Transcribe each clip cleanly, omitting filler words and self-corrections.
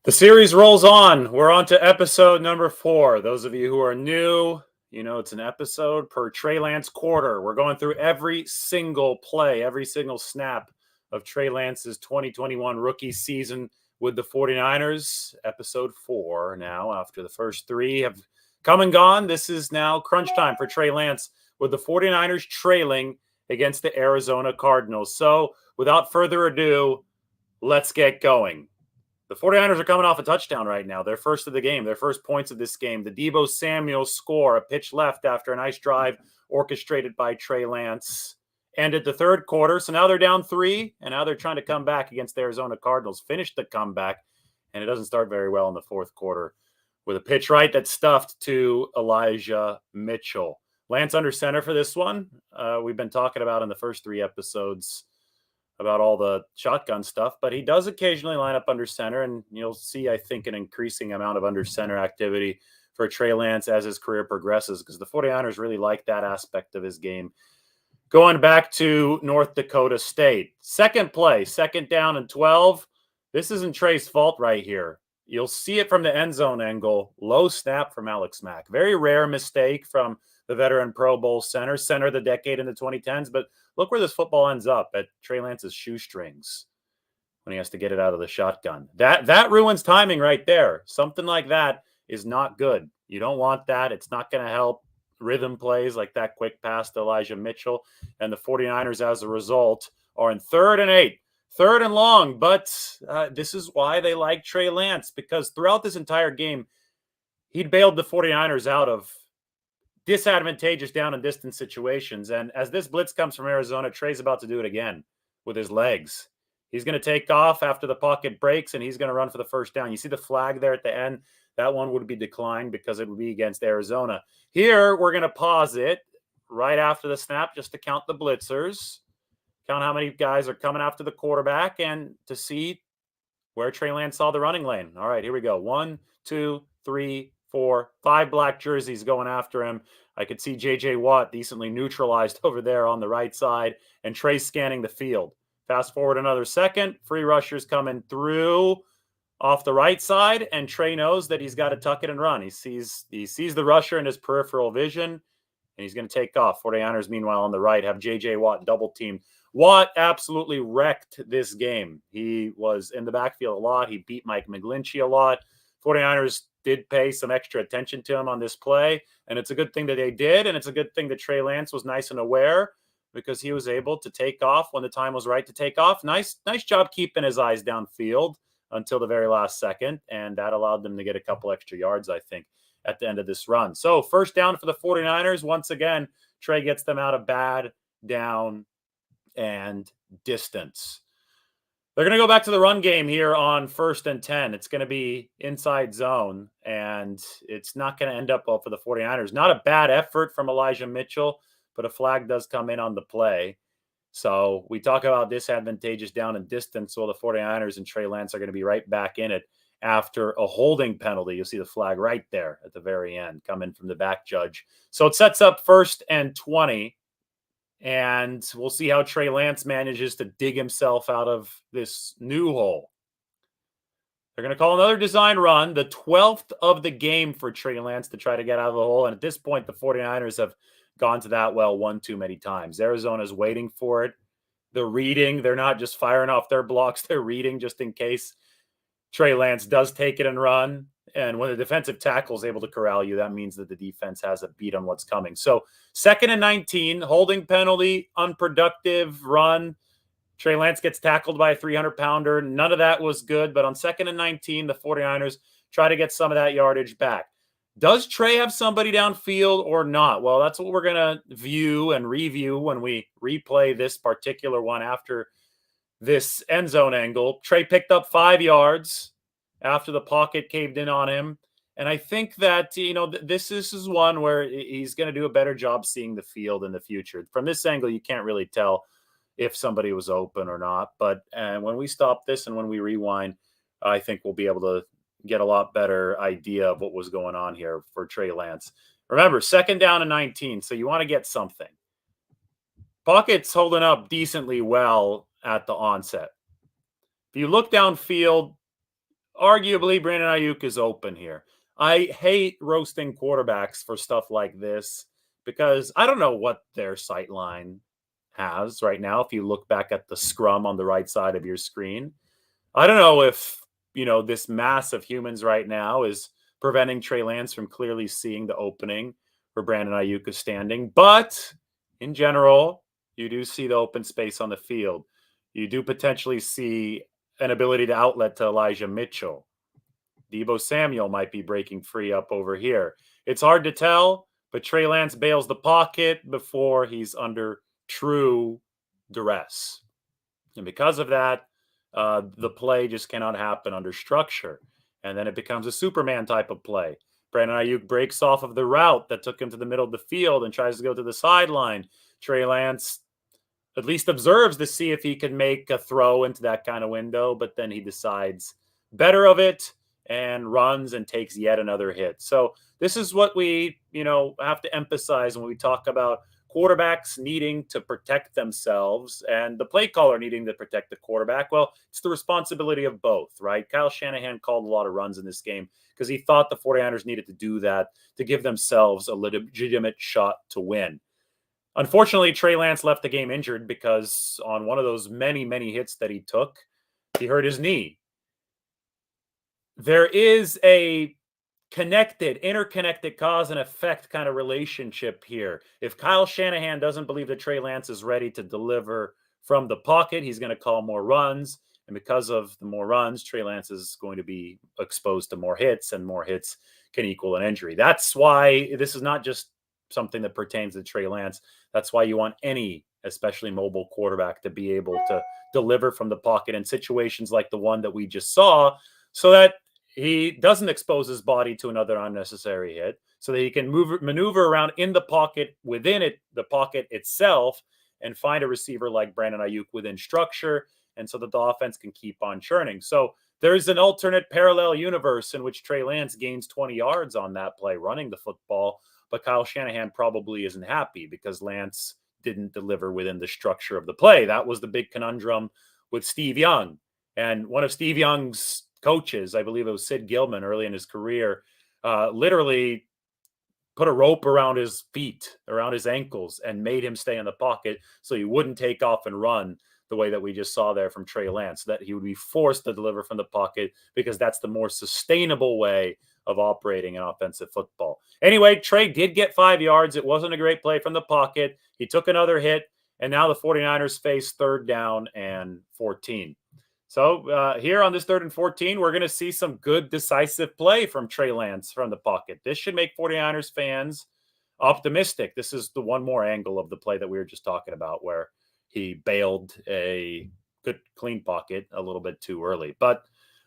The series rolls on. We're on to episode number 4. Those of you who are new, you know it's an episode per Trey Lance quarter. We're going through every single play, every single snap of Trey Lance's 2021 rookie season with the 49ers. Episode 4 now, after the first 3 have come and gone. This is now crunch time for Trey Lance with the 49ers trailing against the Arizona Cardinals. So without further ado, let's get going. The 49ers are coming off a touchdown right now. They're first of the game, their first points of this game. The Deebo Samuel score, a pitch left after a nice drive orchestrated by Trey Lance. Ended the third quarter, so now they're down 3, and now they're trying to come back against the Arizona Cardinals. Finished the comeback, and it doesn't start very well in the fourth quarter with a pitch right that's stuffed to Elijah Mitchell. Lance under center for this one. We've been talking about in the first 3 episodes about all the shotgun stuff, but he does occasionally line up under center, and you'll see, I think, an increasing amount of under center activity for Trey Lance as his career progresses, because the 49ers really like that aspect of his game. Going back to North Dakota State, second play, second down and 12. This isn't Trey's fault right here. You'll see it from the end zone angle. Low snap from Alex Mack. Very rare mistake from the veteran Pro Bowl center of the decade in the 2010s, but look where this football ends up, at Trey Lance's shoestrings when he has to get it out of the shotgun. That ruins timing right there. Something like that is not good. You don't want that. It's not going to help rhythm plays like that quick pass to Elijah Mitchell. And the 49ers, as a result, are in 3rd and 8. 3rd and long, but this is why they like Trey Lance, because throughout this entire game, he'd bailed the 49ers out of disadvantageous down and distance situations. And as this blitz comes from Arizona, Trey's about to do it again with his legs. He's going to take off after the pocket breaks, and he's going to run for the first down. You see the flag there at the end? That one would be declined because it would be against Arizona. Here, we're going to pause it right after the snap just to count the blitzers, count how many guys are coming after the quarterback, and to see where Trey Lance saw the running lane. All right, here we go. 1, 2, 3, 4, 5 black jerseys going after him. I could see J.J. Watt decently neutralized over there on the right side, and Trey scanning the field. Fast forward another second, free rushers coming through off the right side, and Trey knows that he's got to tuck it and run. He sees the rusher in his peripheral vision, and he's going to take off. 49ers, meanwhile, on the right, have J.J. Watt double-teamed. Watt absolutely wrecked this game. He was in the backfield a lot. He beat Mike McGlinchey a lot. 49ers did pay some extra attention to him on this play, and it's a good thing that they did, and it's a good thing that Trey Lance was nice and aware, because he was able to take off when the time was right to take off. Nice job keeping his eyes downfield until the very last second, and that allowed them to get a couple extra yards, I think, at the end of this run. So first down for the 49ers. Once again, Trey gets them out of bad, down, and distance. They're going to go back to the run game here on 1st and 10. It's going to be inside zone, and it's not going to end up well for the 49ers. Not a bad effort from Elijah Mitchell, but a flag does come in on the play. So we talk about disadvantageous down and distance. So the 49ers and Trey Lance are going to be right back in it after a holding penalty. You'll see the flag right there at the very end come in from the back judge. So it sets up 1st and 20. And we'll see how Trey Lance manages to dig himself out of this new hole. They're going to call another design run, the 12th of the game for Trey Lance to try to get out of the hole. And at this point, the 49ers have gone to that well one too many times. Arizona's waiting for it. They're reading. They're not just firing off their blocks. They're reading just in case Trey Lance does take it and run. And when the defensive tackle is able to corral you, that means that the defense has a beat on what's coming. So 2nd and 19, holding penalty, unproductive run. Trey Lance gets tackled by a 300-pounder. None of that was good. But on 2nd and 19, the 49ers try to get some of that yardage back. Does Trey have somebody downfield or not? Well, that's what we're going to view and review when we replay this particular one after this end zone angle. Trey picked up 5 yards after the pocket caved in on him. And I think that, this is one where he's going to do a better job seeing the field in the future. From this angle, you can't really tell if somebody was open or not. But when we stop this and when we rewind, I think we'll be able to get a lot better idea of what was going on here for Trey Lance. Remember, 2nd down and 19, so you want to get something. Pocket's holding up decently well at the onset. If you look downfield, arguably Brandon Ayuk is open here. I hate roasting quarterbacks for stuff like this because I don't know what their sight line has right now. If you look back at the scrum on the right side of your screen, I don't know if, this mass of humans right now is preventing Trey Lance from clearly seeing the opening where Brandon Ayuk is standing. But in general, you do see the open space on the field. You do potentially see an ability to outlet to Elijah Mitchell. Deebo Samuel might be breaking free up over here. It's hard to tell, but Trey Lance bails the pocket before he's under true duress. And because of that, the play just cannot happen under structure. And then it becomes a Superman type of play. Brandon Ayuk breaks off of the route that took him to the middle of the field and tries to go to the sideline. Trey Lance at least observes to see if he can make a throw into that kind of window, but then he decides better of it and runs and takes yet another hit. So this is what we, have to emphasize when we talk about quarterbacks needing to protect themselves and the play caller needing to protect the quarterback. Well, it's the responsibility of both, right? Kyle Shanahan called a lot of runs in this game because he thought the 49ers needed to do that to give themselves a legitimate shot to win. Unfortunately, Trey Lance left the game injured because on one of those many, many hits that he took, he hurt his knee. There is a interconnected cause and effect kind of relationship here. If Kyle Shanahan doesn't believe that Trey Lance is ready to deliver from the pocket, he's going to call more runs. And because of the more runs, Trey Lance is going to be exposed to more hits, and more hits can equal an injury. That's why this is not just something that pertains to Trey Lance. That's why you want any, especially mobile quarterback, to be able to deliver from the pocket in situations like the one that we just saw, so that he doesn't expose his body to another unnecessary hit, so that he can maneuver around in the pocket, the pocket itself, and find a receiver like Brandon Ayuk within structure, and so that the offense can keep on churning. So there's an alternate parallel universe in which Trey Lance gains 20 yards on that play running the football, but Kyle Shanahan probably isn't happy because Lance didn't deliver within the structure of the play. That was the big conundrum with Steve Young. And one of Steve Young's coaches, I believe it was Sid Gilman early in his career, literally put a rope around his feet, around his ankles, and made him stay in the pocket so he wouldn't take off and run the way that we just saw there from Trey Lance, that he would be forced to deliver from the pocket because that's the more sustainable way of operating in offensive football. Anyway, Trey did get 5 yards. It wasn't a great play from the pocket. He took another hit, and now the 49ers face 3rd down and 14. So here on this 3rd and 14, we're going to see some good decisive play from Trey Lance from the pocket. This should make 49ers fans optimistic. This is the one more angle of the play that we were just talking about, where he bailed a good clean pocket a little bit too early. But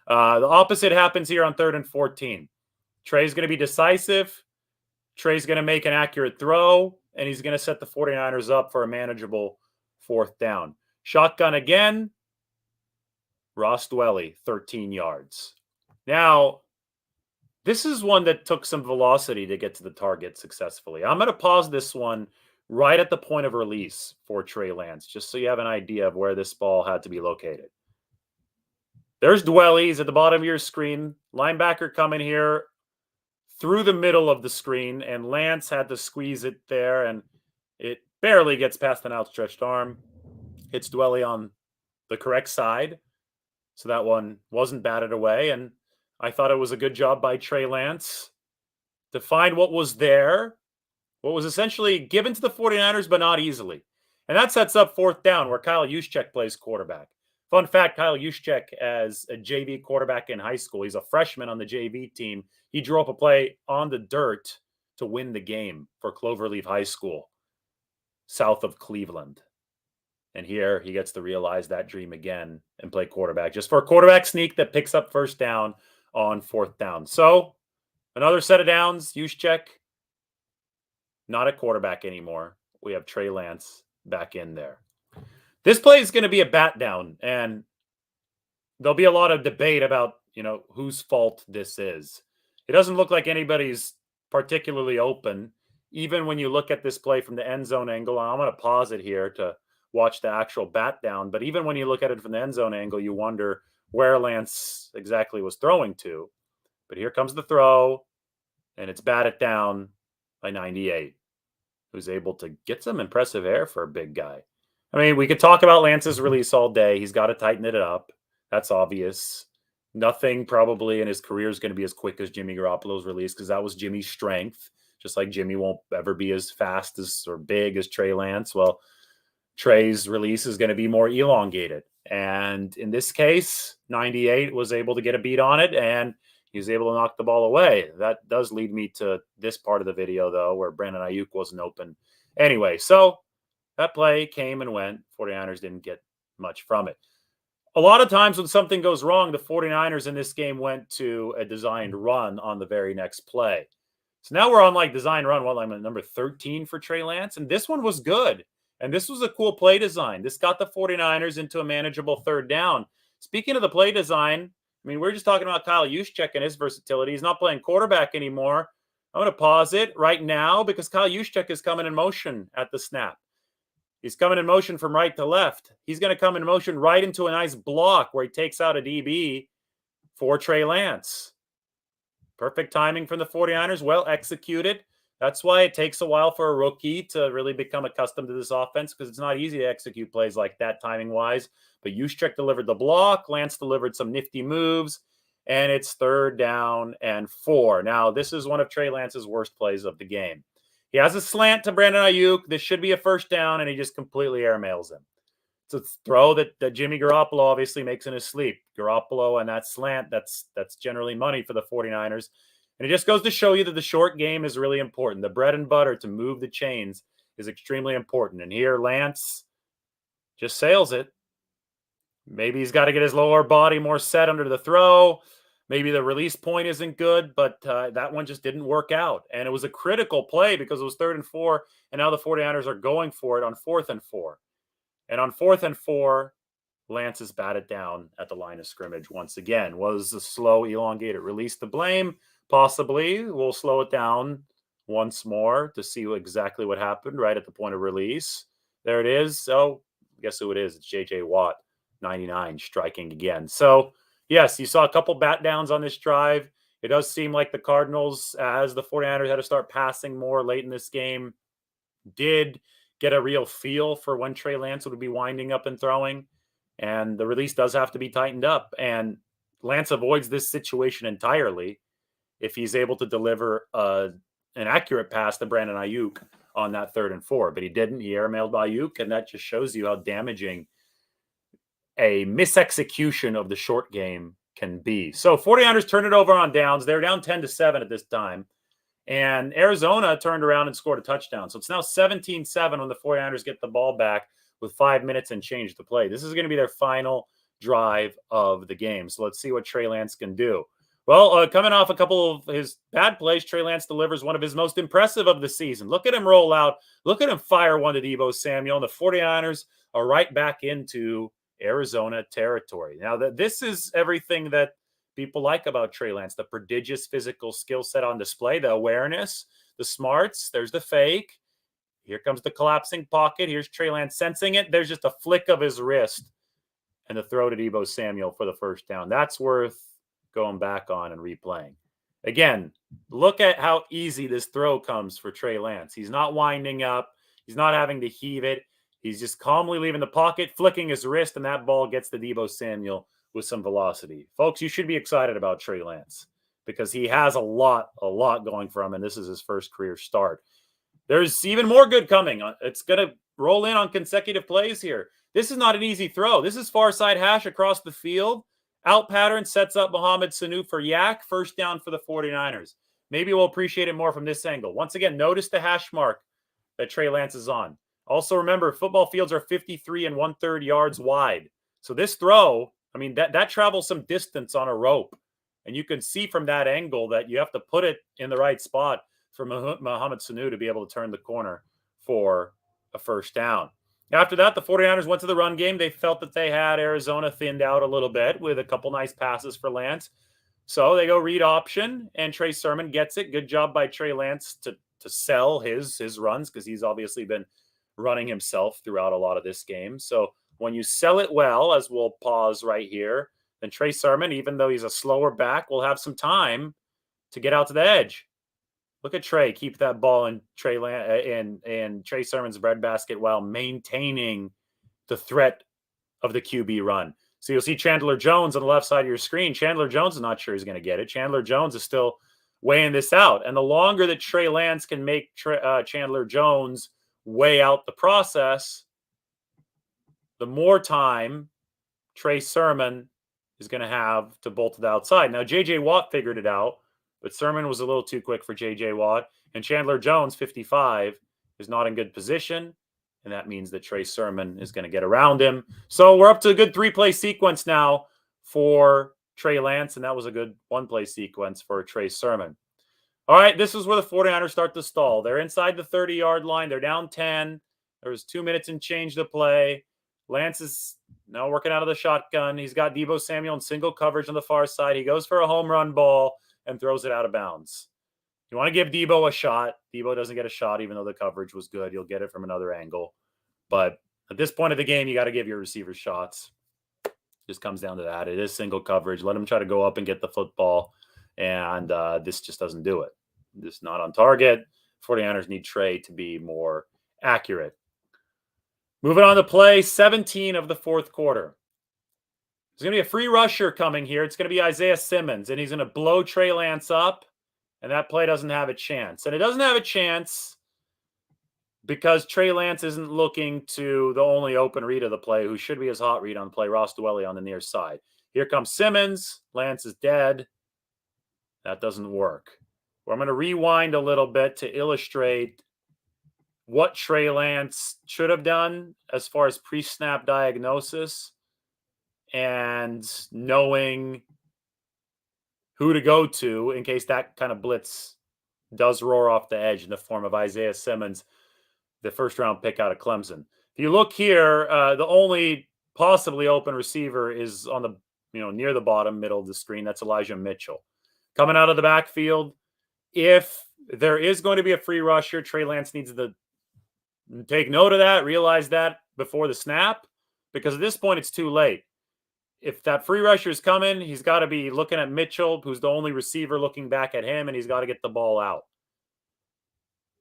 the opposite happens here on 3rd and 14. Trey's going to be decisive. Trey's going to make an accurate throw, and he's going to set the 49ers up for a manageable 4th down. Shotgun again. Ross Dwelly, 13 yards. Now, this is one that took some velocity to get to the target successfully. I'm going to pause this one right at the point of release for Trey Lance, just so you have an idea of where this ball had to be located. There's Dwelly. He's at the bottom of your screen. Linebacker coming here through the middle of the screen, and Lance had to squeeze it there, and it barely gets past an outstretched arm. Hits Dwelly on the correct side. So that one wasn't batted away, and I thought it was a good job by Trey Lance to find what was there, what was essentially given to the 49ers, but not easily. And that sets up 4th down, where Kyle Juszczyk plays quarterback. Fun fact, Kyle Juszczyk, as a JV quarterback in high school, he's a freshman on the JV team. He drew up a play on the dirt to win the game for Cloverleaf High School, south of Cleveland. And here he gets to realize that dream again and play quarterback, just for a quarterback sneak that picks up 1st down on 4th down. So another set of downs. Juszczyk, not a quarterback anymore. We have Trey Lance back in there. This play is going to be a bat down, and there'll be a lot of debate about, whose fault this is. It doesn't look like anybody's particularly open, even when you look at this play from the end zone angle. I'm going to pause it here to watch the actual bat down. But even when you look at it from the end zone angle, you wonder where Lance exactly was throwing to. But here comes the throw, and it's batted down by 98, who's able to get some impressive air for a big guy. I mean, we could talk about Lance's release all day. He's got to tighten it up. That's obvious. Nothing probably in his career is going to be as quick as Jimmy Garoppolo's release because that was Jimmy's strength. Just like Jimmy won't ever be as fast as or big as Trey Lance. Well, Trey's release is going to be more elongated. And in this case, 98 was able to get a beat on it, and he was able to knock the ball away. That does lead me to this part of the video, though, where Brandon Ayuk wasn't open. Anyway, so that play came and went. 49ers didn't get much from it. A lot of times when something goes wrong, the 49ers in this game went to a designed run on the very next play. So now we're on like design run, I'm at number 13 for Trey Lance, and this one was good. And this was a cool play design. This got the 49ers into a manageable third down. Speaking of the play design, I mean, we're just talking about Kyle Juszczyk and his versatility. He's not playing quarterback anymore. I'm going to pause it right now because Kyle Juszczyk is coming in motion at the snap. He's coming in motion from right to left. He's going to come in motion right into a nice block where he takes out a DB for Trey Lance. Perfect timing from the 49ers. Well executed. That's why it takes a while for a rookie to really become accustomed to this offense because it's not easy to execute plays like that timing-wise. But Juszczyk delivered the block. Lance delivered some nifty moves. And it's 3rd down and 4. Now, this is one of Trey Lance's worst plays of the game. He has a slant to Brandon Ayuk. This should be a 1st down, and he just completely airmails him. It's a throw that Jimmy Garoppolo obviously makes in his sleep. Garoppolo and that slant, that's generally money for the 49ers. And it just goes to show you that the short game is really important. The bread and butter to move the chains is extremely important. And here Lance just sails it. Maybe he's got to get his lower body more set under the throw. Maybe the release point isn't good, but that one just didn't work out. And it was a critical play because it was 3rd and 4, and now the 49ers are going for it on 4th and 4. And on 4th and 4, Lance is batted down at the line of scrimmage once again. Was a slow, elongated release to blame? Possibly. We'll slow it down once more to see exactly what happened right at the point of release. There it is. So guess who it is? It's J.J. Watt, 99, striking again. So, yes, you saw a couple bat downs on this drive. It does seem like the Cardinals, as the 49ers had to start passing more late in this game, did get a real feel for when Trey Lance would be winding up and throwing. And the release does have to be tightened up. And Lance avoids this situation entirely if he's able to deliver an accurate pass to Brandon Ayuk on that 3rd and 4. But he didn't. He airmailed Ayuk, and that just shows you how damaging a misexecution of the short game can be. So 49ers turned it over on downs. They're down 10-7 at this time. And Arizona turned around and scored a touchdown. So it's now 17-7 when the 49ers get the ball back with 5 minutes and change to play. This is going to be their final drive of the game. So let's see what Trey Lance can do. Well, coming off a couple of his bad plays, Trey Lance delivers one of his most impressive of the season. Look at him roll out. Look at him fire one to Deebo Samuel. And the 49ers are right back into Arizona territory. Now, this is everything that people like about Trey Lance, the prodigious physical skill set on display, the awareness, the smarts. There's the fake. Here comes the collapsing pocket. Here's Trey Lance sensing it. There's just a flick of his wrist and the throw to Deebo Samuel for the 1st down. That's worth going back on and replaying. Again, look at how easy this throw comes for Trey Lance. He's not winding up. He's not having to heave it. He's just calmly leaving the pocket, flicking his wrist, and that ball gets to Deebo Samuel with some velocity. Folks, you should be excited about Trey Lance because he has a lot going for him, and this is his first career start. There's even more good coming. It's going to roll in on consecutive plays here. This is not an easy throw. This is far side hash across the field. Out pattern sets up Mohamed Sanu for Yak. 1st down for the 49ers. Maybe we'll appreciate it more from this angle. Once again, notice the hash mark that Trey Lance is on. Also remember, football fields are 53 1/3 yards wide. So this throw, I mean, that travels some distance on a rope. And you can see from that angle that you have to put it in the right spot for Mohamed Sanu to be able to turn the corner for a 1st down. After that, the 49ers went to the run game. They felt that they had Arizona thinned out a little bit with a couple nice passes for Lance. So they go read option, and Trey Sermon gets it. Good job by Trey Lance to sell his runs because he's obviously been running himself throughout a lot of this game. So when you sell it well, as we'll pause right here, then Trey Sermon, even though he's a slower back, will have some time to get out to the edge. Look at Trey keep that ball in Trey Sermon's breadbasket while maintaining the threat of the QB run. So you'll see Chandler Jones on the left side of your screen. Chandler Jones is not sure he's going to get it. Chandler Jones is still weighing this out. And the longer that Trey Lance can make Chandler Jones weigh out the process, the more time Trey Sermon is going to have to bolt to the outside. Now, J.J. Watt figured it out, but Sermon was a little too quick for J.J. Watt. And Chandler Jones, 55, is not in good position. And that means that Trey Sermon is going to get around him. So we're up to a good 3-play sequence now for Trey Lance. And that was a good 1-play sequence for Trey Sermon. All right, this is where the 49ers start to stall. They're inside the 30-yard line. They're down 10. There was 2 minutes and change to play. Lance is now working out of the shotgun. He's got Deebo Samuel in single coverage on the far side. He goes for a home run ball and throws it out of bounds. You want to give Deebo a shot. Deebo doesn't get a shot, even though the coverage was good. You'll get it from another angle. But at this point of the game, you got to give your receivers shots. Just comes down to that. It is single coverage. Let him try to go up and get the football. And this just doesn't do it. Just not on target. 49ers need Trey to be more accurate. Moving on to play 17 of the fourth quarter. There's going to be a free rusher coming here. It's going to be Isaiah Simmons, and he's going to blow Trey Lance up, and that play doesn't have a chance. And it doesn't have a chance because Trey Lance isn't looking to the only open read of the play, who should be his hot read on the play, Ross Dwelly on the near side. Here comes Simmons. Lance is dead. That doesn't work. Well, I'm going to rewind a little bit to illustrate what Trey Lance should have done as far as pre-snap diagnosis and knowing who to go to in case that kind of blitz does roar off the edge in the form of Isaiah Simmons, the first-round pick out of Clemson. If you look here, the only possibly open receiver is on the near the bottom middle of the screen. That's Elijah Mitchell. Coming out of the backfield, if there is going to be a free rusher, Trey Lance needs to take note of that, realize that before the snap, because at this point it's too late. If that free rusher is coming, he's got to be looking at Mitchell, who's the only receiver looking back at him, and he's got to get the ball out.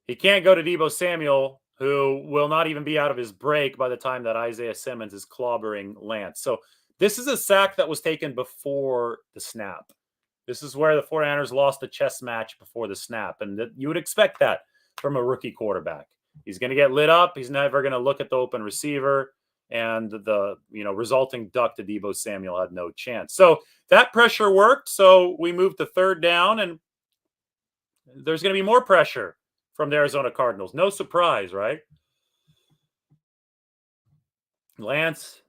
He can't go to Deebo Samuel, who will not even be out of his break by the time that Isaiah Simmons is clobbering Lance. So this is a sack that was taken before the snap. This is where the 49ers lost the chess match before the snap, and you would expect that from a rookie quarterback. He's going to get lit up. He's never going to look at the open receiver, and the resulting duck to Deebo Samuel had no chance. So that pressure worked. So we moved to third down, and there's going to be more pressure from the Arizona Cardinals. No surprise, right? Lance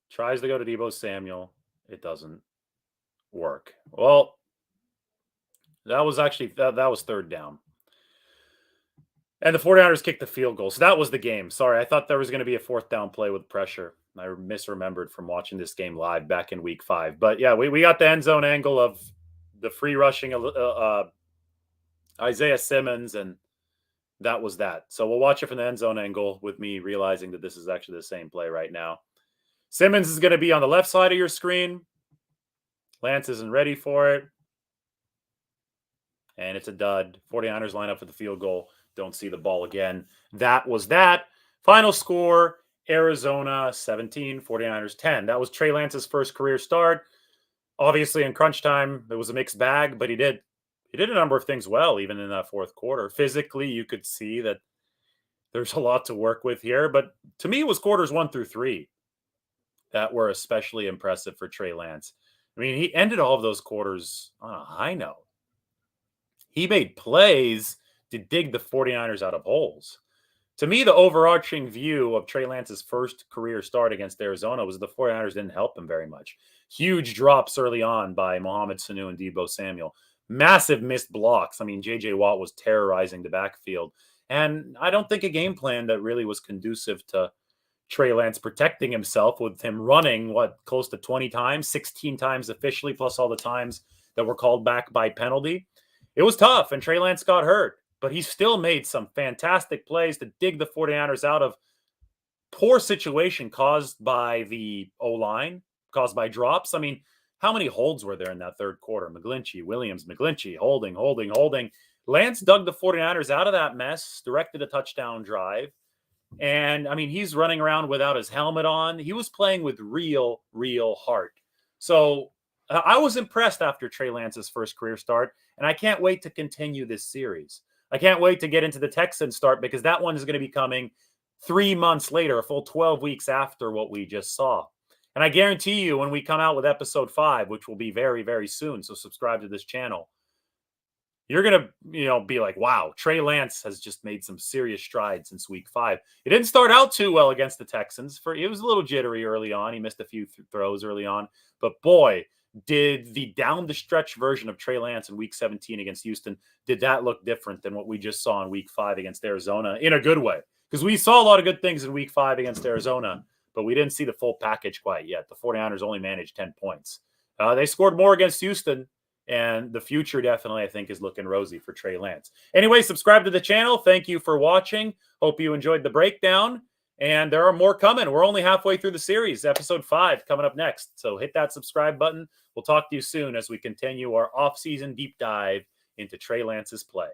tries to go to Deebo Samuel. It doesn't work. Well, that was actually that was third down. And the 49ers kicked the field goal. So that was the game. Sorry, I thought there was going to be a fourth down play with pressure. I misremembered from watching this game live back in week 5. But yeah, we got the end zone angle of the free rushing Isaiah Simmons, and that was that. So we'll watch it from the end zone angle with me realizing that this is actually the same play right now. Simmons is going to be on the left side of your screen. Lance isn't ready for it. And it's a dud. 49ers line up for the field goal. Don't see the ball again. That was that. Final score, Arizona 17, 49ers 10. That was Trey Lance's first career start. Obviously, in crunch time, it was a mixed bag, but he did a number of things well, even in that fourth quarter. Physically, you could see that there's a lot to work with here. But to me, it was quarters 1 through 3 that were especially impressive for Trey Lance. I mean, he ended all of those quarters on a high note. He made plays to dig the 49ers out of holes. To me, the overarching view of Trey Lance's first career start against Arizona was the 49ers didn't help him very much. Huge drops early on by Mohamed Sanu and Deebo Samuel. Massive missed blocks. I mean, J.J. Watt was terrorizing the backfield. And I don't think a game plan that really was conducive to Trey Lance protecting himself, with him running, close to 20 times, 16 times officially, plus all the times that were called back by penalty. It was tough, and Trey Lance got hurt. But he still made some fantastic plays to dig the 49ers out of poor situation caused by the O-line, caused by drops. I mean, how many holds were there in that third quarter? McGlinchey, holding. Lance dug the 49ers out of that mess, directed a touchdown drive. And I mean, he's running around without his helmet on. He was playing with real heart. So I was impressed after Trey Lance's first career start, and I can't wait to continue this series. I can't wait to get into the Texans start because that one is going to be coming 3 months later, a full 12 weeks after what we just saw. And I guarantee you when we come out with episode 5, which will be very soon, so subscribe to this channel, you're going to, be like, wow, Trey Lance has just made some serious strides since week 5. It didn't start out too well against the Texans. It was a little jittery early on. He missed a few throws early on. But boy, did the down the stretch version of Trey Lance in week 17 against Houston, did that look different than what we just saw in week 5 against Arizona in a good way? Because we saw a lot of good things in week 5 against Arizona, but we didn't see the full package quite yet. The 49ers only managed 10 points. They scored more against Houston. And the future definitely, I think, is looking rosy for Trey Lance. Anyway, subscribe to the channel. Thank you for watching. Hope you enjoyed the breakdown. And there are more coming. We're only halfway through the series. Episode 5 coming up next. So hit that subscribe button. We'll talk to you soon as we continue our off-season deep dive into Trey Lance's play.